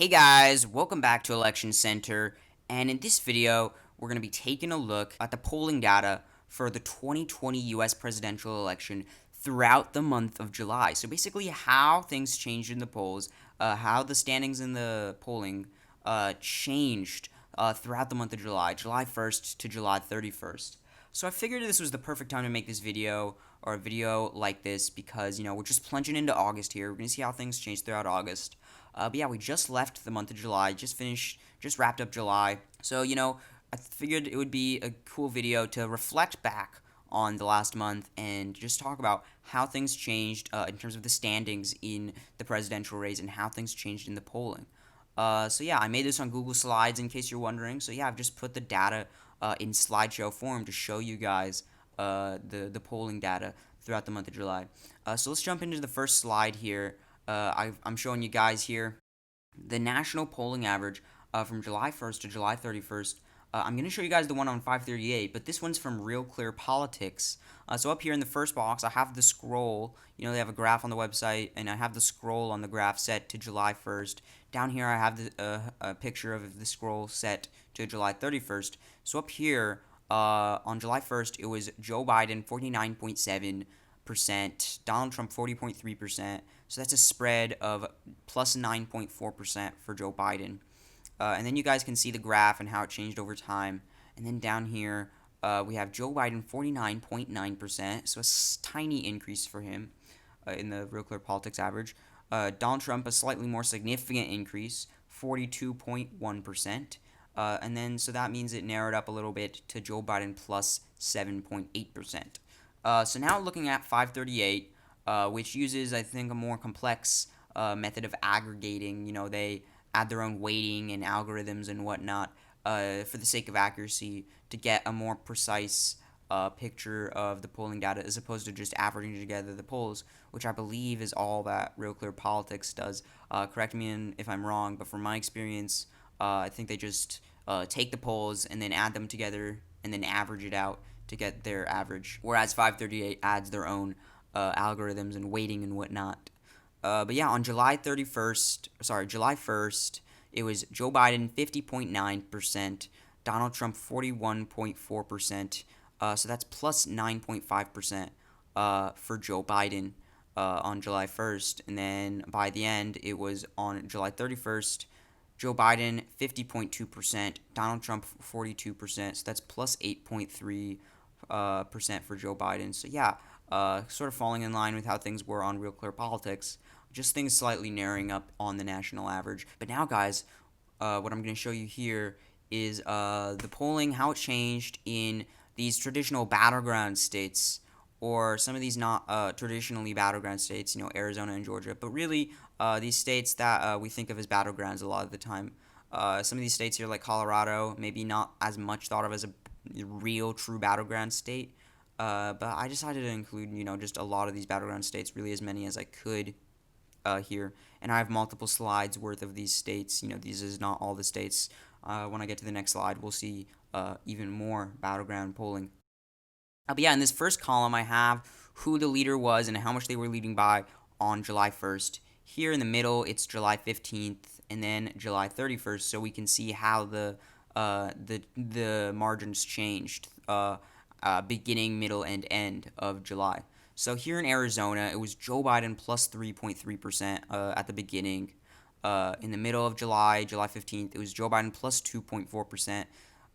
Hey guys, welcome back to Election Center, and in this video, we're going to be taking a look at the polling data for the 2020 US presidential election throughout the month of July. So basically, how things changed in the polls, how the standings in the polling changed throughout the month of July, July 1st to July 31st. So I figured this was the perfect time to make this video or a video like this because, we're just plunging into August here. We're going to see how things change throughout August. But yeah, we just left the month of July, just wrapped up July. So, I figured it would be a cool video to reflect back on the last month and just talk about how things changed in terms of the standings in the presidential race and how things changed in the polling. So yeah, I made this on Google Slides in case you're wondering. So yeah, I've just put the data in slideshow form to show you guys the polling data throughout the month of July. So let's jump into the first slide here. I'm showing you guys here the national polling average from July 1st to July 31st. I'm going to show you guys the one on 538, but this one's from Real Clear Politics. So up here in the first box, I have the scroll. They have a graph on the website, and I have the scroll on the graph set to July 1st. Down here, I have a picture of the scroll set to July 31st. So up here, on July 1st, it was Joe Biden 49.7%, Donald Trump 40.3%. So that's a spread of plus 9.4% for Joe Biden. And then you guys can see the graph and how it changed over time. And then down here, we have Joe Biden 49.9%, so a tiny increase for him in the Real Clear Politics average. Donald Trump, a slightly more significant increase, 42.1%. And then, so that means it narrowed up a little bit to Joe Biden plus 7.8%. So now looking at 538, which uses, I think, a more complex method of aggregating. They add their own weighting and algorithms and whatnot for the sake of accuracy to get a more precise picture of the polling data as opposed to just averaging together the polls, which I believe is all that Real Clear Politics does. Correct me if I'm wrong, but from my experience, I think they just take the polls and then add them together and then average it out to get their average. Whereas 538 adds their own algorithms and weighting and whatnot. But yeah, on July 1st, it was Joe Biden 50.9%, Donald Trump 41.4%. So that's plus 9.5% for Joe Biden on July 1st. And then by the end, it was on July 31st, Joe Biden 50.2%, Donald Trump 42%. So that's plus 8.3% for Joe Biden. So yeah, sort of falling in line with how things were on Real Clear Politics. Just things slightly narrowing up on the national average. But now, guys, what I'm going to show you here is the polling, how it changed in these traditional battleground states, or some of these not traditionally battleground states, Arizona and Georgia, but really these states that we think of as battlegrounds a lot of the time. Some of these states here, like Colorado, maybe not as much thought of as a real, true battleground state. But I decided to include, just a lot of these battleground states, really as many as I could here. And I have multiple slides worth of these states. These is not all the states. When I get to the next slide, we'll see even more battleground polling. But yeah, in this first column, I have who the leader was and how much they were leading by on July 1st. Here in the middle, it's July 15th and then July 31st, so we can see how the margins changed beginning, middle, and end of July. So here in Arizona, it was Joe Biden plus 3.3% at the beginning. In the middle of July, July 15th, it was Joe Biden plus 2.4%.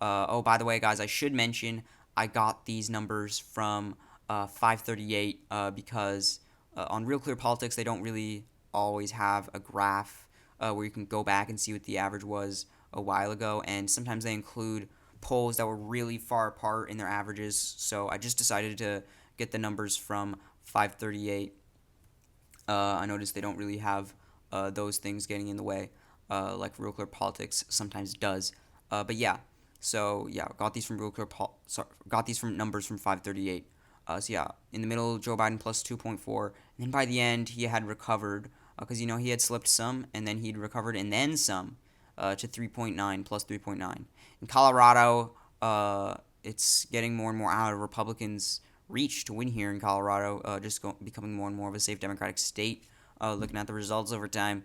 Oh, by the way, guys, I should mention I got these numbers from 538 because on Real Clear Politics, they don't really always have a graph where you can go back and see what the average was a while ago. And sometimes they include polls that were really far apart in their averages. So I just decided to get the numbers from 538. I noticed they don't really have those things getting in the way, like Real Clear Politics sometimes does. But yeah, so yeah, got these from got these from numbers from 538. So yeah, in the middle, Joe Biden plus 2.4, and then by the end he had recovered because he had slipped some, and then he'd recovered and then some to 3.9 plus 3.9. In Colorado, it's getting more and more out of Republicans' reach to win here in Colorado, becoming more and more of a safe Democratic state. Looking at the results over time.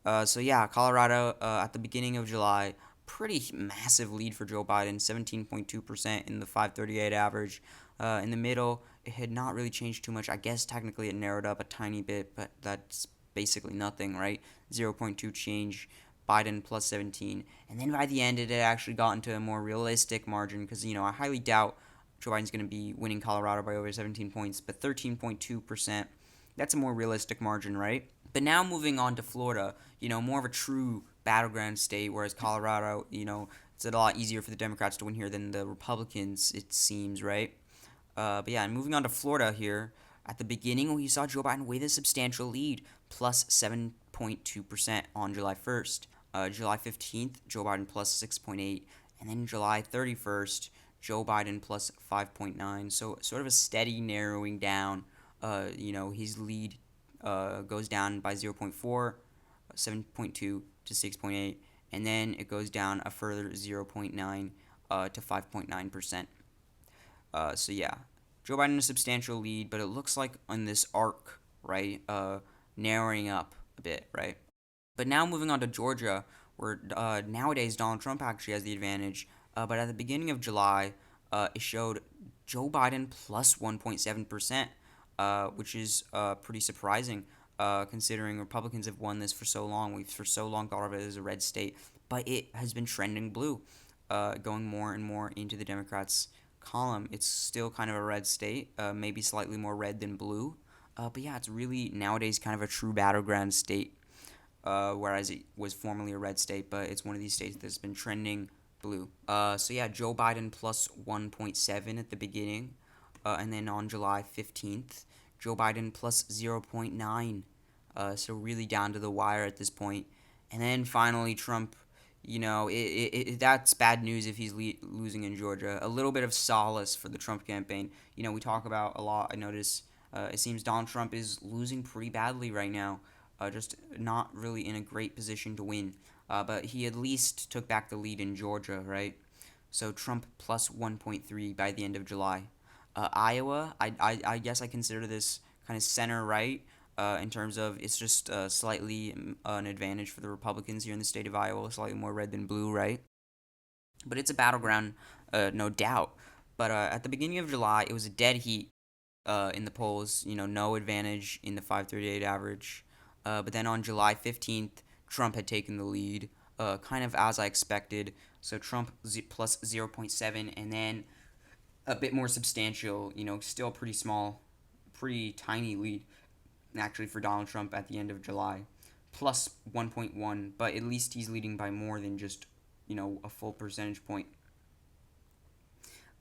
So yeah, Colorado at the beginning of July, pretty massive lead for Joe Biden, 17.2% in the 538 average. In the middle, it had not really changed too much. I guess technically it narrowed up a tiny bit, but that's basically nothing, right? 0.2 change, Biden plus 17. And then by the end, it had actually gotten to a more realistic margin because, I highly doubt Joe Biden's going to be winning Colorado by over 17 points, but 13.2%, that's a more realistic margin, right? But now moving on to Florida, more of a true battleground state, whereas Colorado, it's a lot easier for the Democrats to win here than the Republicans, it seems, right? But yeah, and moving on to Florida here, at the beginning, we saw Joe Biden with a substantial lead, plus 7.2% on July 1st. July 15th, Joe Biden plus 6.8, and then July 31st, Joe Biden plus 5.9. So sort of a steady narrowing down. His lead goes down by 0.4, 7.2 to 6.8, and then it goes down a further 0.9 to 5.9%. So yeah, Joe Biden a substantial lead, but it looks like on this arc, right, narrowing up a bit, right? But now moving on to Georgia, where nowadays Donald Trump actually has the advantage. But at the beginning of July, it showed Joe Biden plus 1.7%, which is pretty surprising considering Republicans have won this for so long. We've for so long thought of it as a red state, but it has been trending blue, going more and more into the Democrats' column. It's still kind of a red state, maybe slightly more red than blue. But yeah, it's really nowadays kind of a true battleground state, whereas it was formerly a red state, but it's one of these states that's been trending blue. So yeah, Joe Biden plus 1.7 at the beginning, and then on July 15th, Joe Biden plus 0.9. So really down to the wire at this point. And then finally, Trump, that's bad news if he's losing in Georgia. A little bit of solace for the Trump campaign. We talk about a lot. I notice it seems Donald Trump is losing pretty badly right now. Just not really in a great position to win. But he at least took back the lead in Georgia, right? So Trump plus 1.3 by the end of July. Iowa, I guess I consider this kind of center right in terms of it's just slightly an advantage for the Republicans here in the state of Iowa, slightly more red than blue, right? But it's a battleground, no doubt. But at the beginning of July, it was a dead heat in the polls. No advantage in the 538 average. But then on July 15th, Trump had taken the lead, kind of as I expected. So Trump plus 0.7, and then a bit more substantial, still pretty small, pretty tiny lead actually for Donald Trump at the end of July, plus 1.1, but at least he's leading by more than just, a full percentage point.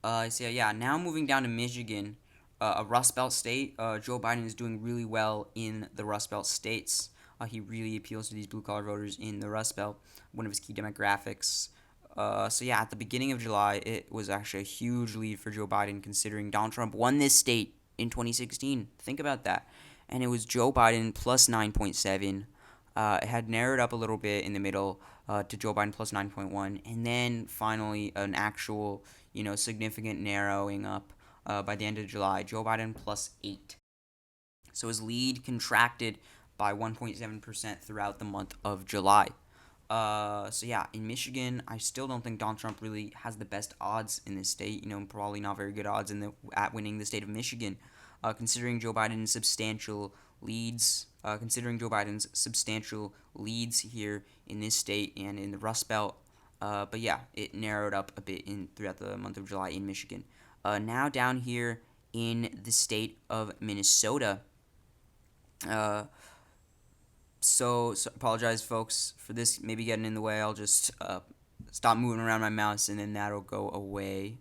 So yeah, now moving down to Michigan, a Rust Belt state. Joe Biden is doing really well in the Rust Belt states. He really appeals to these blue collar voters in the Rust Belt, one of his key demographics. So yeah, at the beginning of July, it was actually a huge lead for Joe Biden, considering Donald Trump won this state in 2016. Think about that, and it was Joe Biden plus 9.7. It had narrowed up a little bit in the middle to Joe Biden plus 9.1, and then finally an actual, significant narrowing up by the end of July. Joe Biden plus 8. So his lead contracted by 1.7% throughout the month of July. So yeah, in Michigan, I still don't think Donald Trump really has the best odds in this state. Probably not very good odds at winning the state of Michigan, considering Joe Biden's substantial leads. Considering Joe Biden's substantial leads here in this state and in the Rust Belt. But yeah, it narrowed up a bit throughout the month of July in Michigan. Now down here in the state of Minnesota. Uh, so apologize, folks, for this maybe getting in the way. I'll just stop moving around my mouse, and then that'll go away.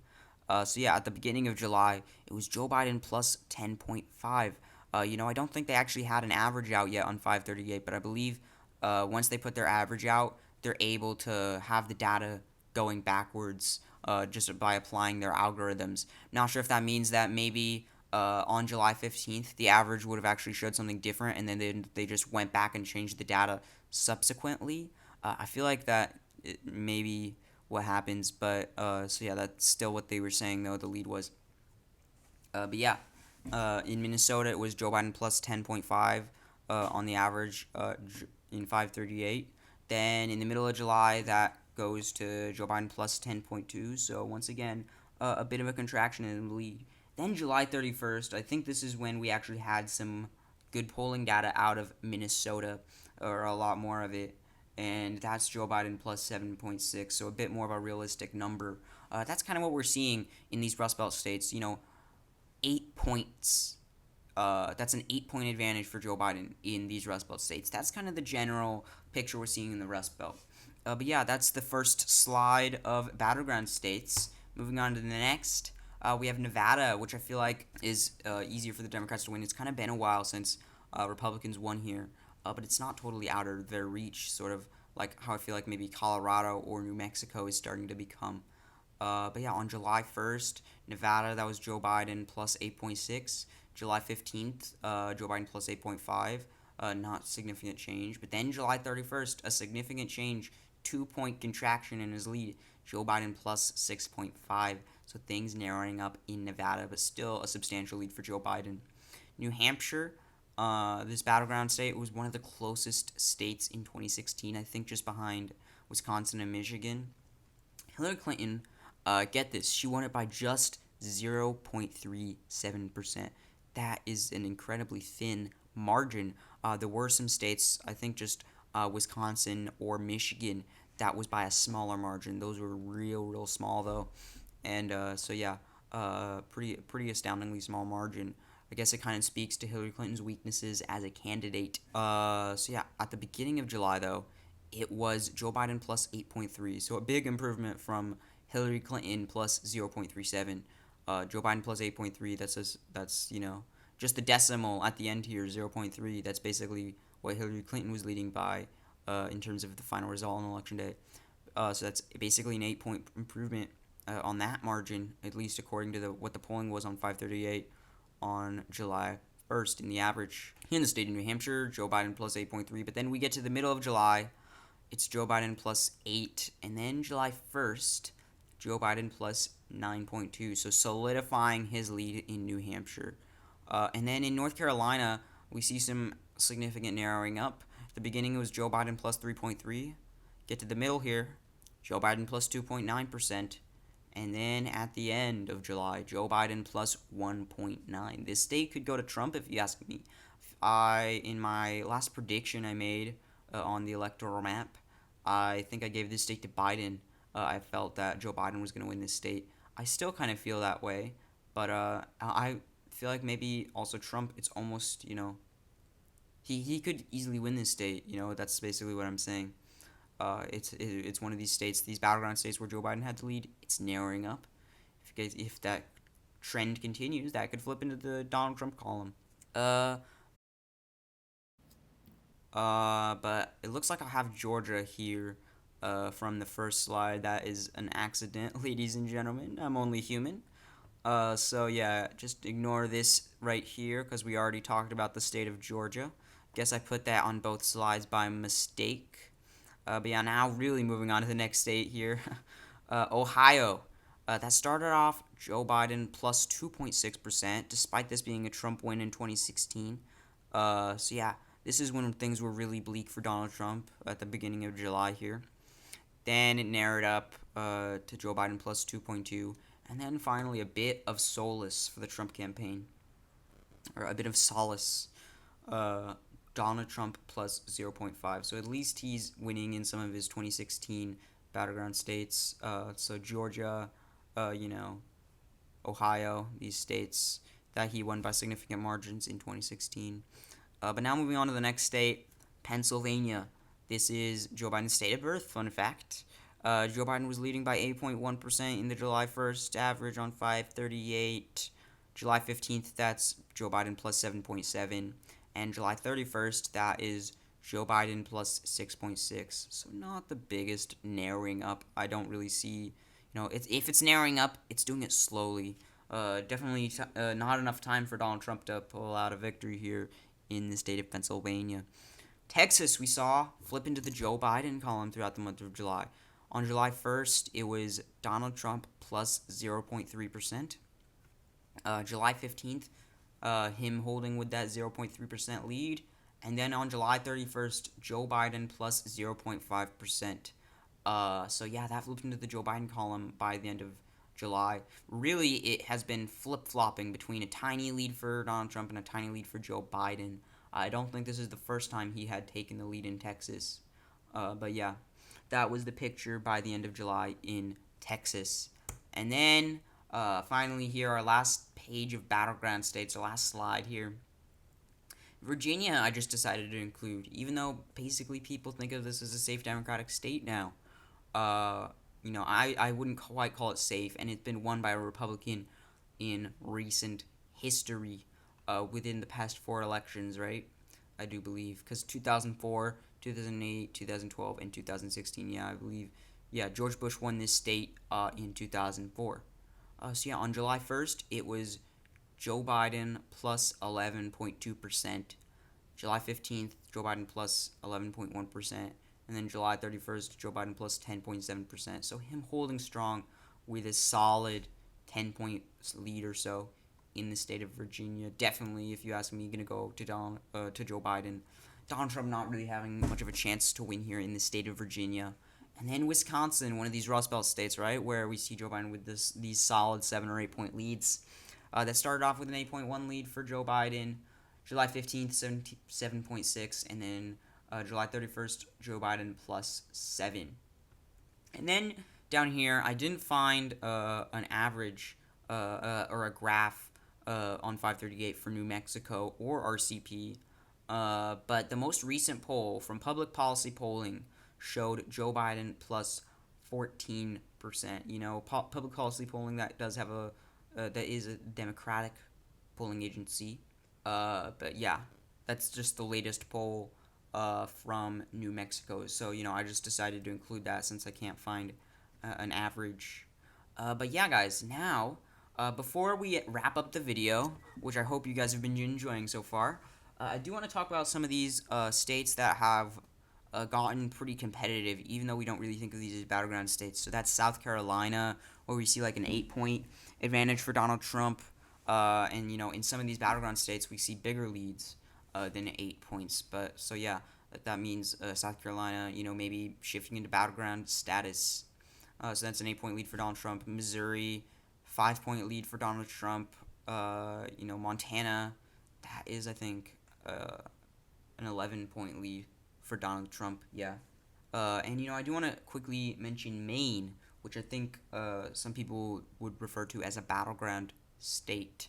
So yeah, at the beginning of July, it was Joe Biden plus 10.5. I don't think they actually had an average out yet on 538, but I believe once they put their average out, they're able to have the data going backwards just by applying their algorithms. Not sure if that means that maybe on July 15th, the average would have actually showed something different, and then they just went back and changed the data subsequently. I feel like that maybe what happens, but so yeah, that's still what they were saying, though, the lead was. But yeah, in Minnesota, it was Joe Biden plus 10.5 on the average. in 538. Then in the middle of July, that goes to Joe Biden plus 10.2. So once again, a bit of a contraction in the lead. Then July 31st, I think this is when we actually had some good polling data out of Minnesota, or a lot more of it. And that's Joe Biden plus 7.6, so a bit more of a realistic number. That's kind of what we're seeing in these Rust Belt states. 8 points. That's an 8 point advantage for Joe Biden in these Rust Belt states. That's kind of the general picture we're seeing in the Rust Belt. But yeah, that's the first slide of battleground states. Moving on to the next, we have Nevada, which I feel like is easier for the Democrats to win. It's kind of been a while since Republicans won here, but it's not totally out of their reach, sort of like how I feel like maybe Colorado or New Mexico is starting to become. But yeah, on July 1st, Nevada, that was Joe Biden plus 8.6. July 15th, Joe Biden plus 8.5. Not significant change. But then July 31st, a significant change. 2 point contraction in his lead. Joe Biden plus 6.5. So things narrowing up in Nevada, but still a substantial lead for Joe Biden. New Hampshire, this battleground state was one of the closest states in 2016, I think just behind Wisconsin and Michigan. Hillary Clinton, get this, she won it by just 0.37%. That is an incredibly thin margin. There were some states, I think just Wisconsin or Michigan, that was by a smaller margin. Those were real small though, and so yeah, pretty astoundingly small margin. I guess it kind of speaks to Hillary Clinton's weaknesses as a candidate. So yeah, at the beginning of July though, it was Joe Biden plus 8.3, so a big improvement from Hillary Clinton plus 0.37. Joe Biden plus 8.3. That's just the decimal at the end here, 0.3. That's basically what Hillary Clinton was leading by in terms of the final result on election day. So that's basically an 8 point improvement on that margin, at least according to what the polling was on 538 on July 1st in the average. Here in the state of New Hampshire, Joe Biden plus 8.3. But then we get to the middle of July, it's Joe Biden plus 8. And then July 1st, Joe Biden plus 9.2. So solidifying his lead in New Hampshire. And then in North Carolina, we see some significant narrowing up. At the beginning, it was Joe Biden plus 3.3. Get to the middle here, Joe Biden plus 2.9%. And then at the end of July, Joe Biden plus 1.9. This state could go to Trump if you ask me. In my last prediction I made on the electoral map, I think I gave this state to Biden. I felt that Joe Biden was going to win this state. I still kind of feel that way, but I feel like maybe also Trump, it's almost, he could easily win this state. That's basically what I'm saying. It's one of these states, these battleground states where Joe Biden had the lead. It's narrowing up. If that trend continues, that could flip into the Donald Trump column. But it looks like I have Georgia here. From the first slide, that is an accident, ladies and gentlemen. I'm only human. So yeah, just ignore this right here because we already talked about the state of Georgia. Guess I put that on both slides by mistake. But yeah, now really moving on to the next state here. Ohio. That started off Joe Biden plus 2.6%, despite this being a Trump win in 2016. So yeah, this is when things were really bleak for Donald Trump at the beginning of July here. Then it narrowed up to Joe Biden plus 2.2. And then finally a bit of solace for the Trump campaign, or a bit of solace. Donald Trump plus 0.5. So at least he's winning in some of his 2016 battleground states. So Georgia, Ohio, these states that he won by significant margins in 2016. But now moving on to the next state, Pennsylvania. This is Joe Biden's state of birth, fun fact. Joe Biden was leading by 8.1% in the July 1st average on 538. July 15th, that's Joe Biden plus 7.7. And July 31st, that is Joe Biden plus 6.6. So not the biggest narrowing up. I don't really see, if it's narrowing up, it's doing it slowly. Definitely not enough time for Donald Trump to pull out a victory here in the state of Pennsylvania. Texas, we saw flip into the Joe Biden column throughout the month of July. On July 1st, it was Donald Trump plus 0.3%. July 15th, him holding with that 0.3% lead. And then on July 31st, Joe Biden plus 0.5%. So yeah, that flipped into the Joe Biden column by the end of July. Really, it has been flip-flopping between a tiny lead for Donald Trump and a tiny lead for Joe Biden. I don't think this is the first time he had taken the lead in Texas. But yeah, that was the picture by the end of July in Texas. And then finally here, our last page of battleground states, our last slide here. Virginia, I just decided to include, even though basically people think of this as a safe Democratic state now. Uh, I wouldn't quite call it safe, and it's been won by a Republican in recent history within the past four elections, right? I do believe. Because 2004, 2008, 2012, and 2016, yeah, I believe. Yeah, George Bush won this state in 2004. So, yeah, on July 1st, it was Joe Biden plus 11.2%. July 15th, Joe Biden plus 11.1%. And then July 31st, Joe Biden plus 10.7%. So him holding strong with a solid 10-point lead or so in the state of Virginia. Definitely, if you ask me, going to go to Joe Biden. Donald Trump not really having much of a chance to win here in the state of Virginia. And then Wisconsin, one of these Rust Belt states, right, where we see Joe Biden with these solid 7 or 8 point leads. That started off with an 8.1 lead for Joe Biden. July 15th, 7.6, and then July 31st, Joe Biden plus 7. And then down here, I didn't find an average or a graph on 538 for New Mexico or RCP, but the most recent poll from Public Policy Polling showed Joe Biden plus 14%. Public Policy Polling, that does have that is a Democratic polling agency. But yeah, that's just the latest poll from New Mexico. So, I just decided to include that since I can't find an average. But yeah, guys, now, before we wrap up the video, which I hope you guys have been enjoying so far, I do want to talk about some of these states that have gotten pretty competitive, even though we don't really think of these as battleground states. So that's South Carolina, where we see like an 8-point advantage for Donald Trump. And in some of these battleground states, we see bigger leads than 8 points. But so yeah, that means South Carolina, maybe shifting into battleground status. So that's an 8-point lead for Donald Trump. Missouri, 5-point lead for Donald Trump. Montana, that is, I think, an 11-point lead for Donald Trump. Yeah. And I do want to quickly mention Maine, which I think some people would refer to as a battleground state,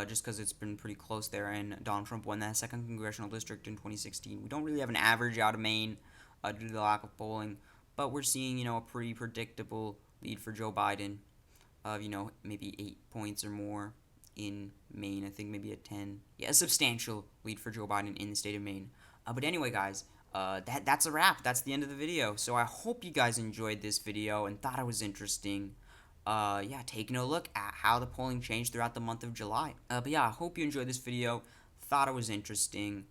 just because it's been pretty close there, and Donald Trump won that second congressional district in 2016. We don't really have an average out of Maine due to the lack of polling, but we're seeing a pretty predictable lead for Joe Biden of maybe 8 points or more in Maine. I think maybe a 10. Yeah, a substantial lead for Joe Biden in the state of Maine. But anyway, guys, that's a wrap. That's the end of the video. So I hope you guys enjoyed this video and thought it was interesting. Taking a look at how the polling changed throughout the month of July. But yeah, I hope you enjoyed this video. Thought it was interesting.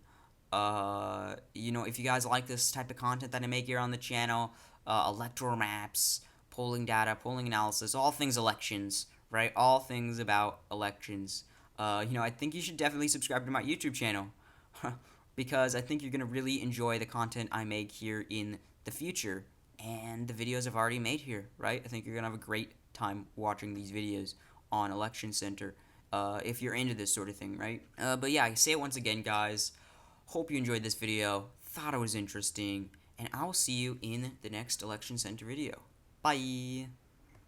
If you guys like this type of content that I make here on the channel, electoral maps, polling data, polling analysis, all things elections, right? All things about elections. I think you should definitely subscribe to my YouTube channel because I think you're going to really enjoy the content I make here in the future and the videos I've already made here, right? I think you're going to have a great time watching these videos on Election Center if you're into this sort of thing, right? But yeah, I say it once again, guys. Hope you enjoyed this video. Thought it was interesting. And I'll see you in the next Election Center video. Bye!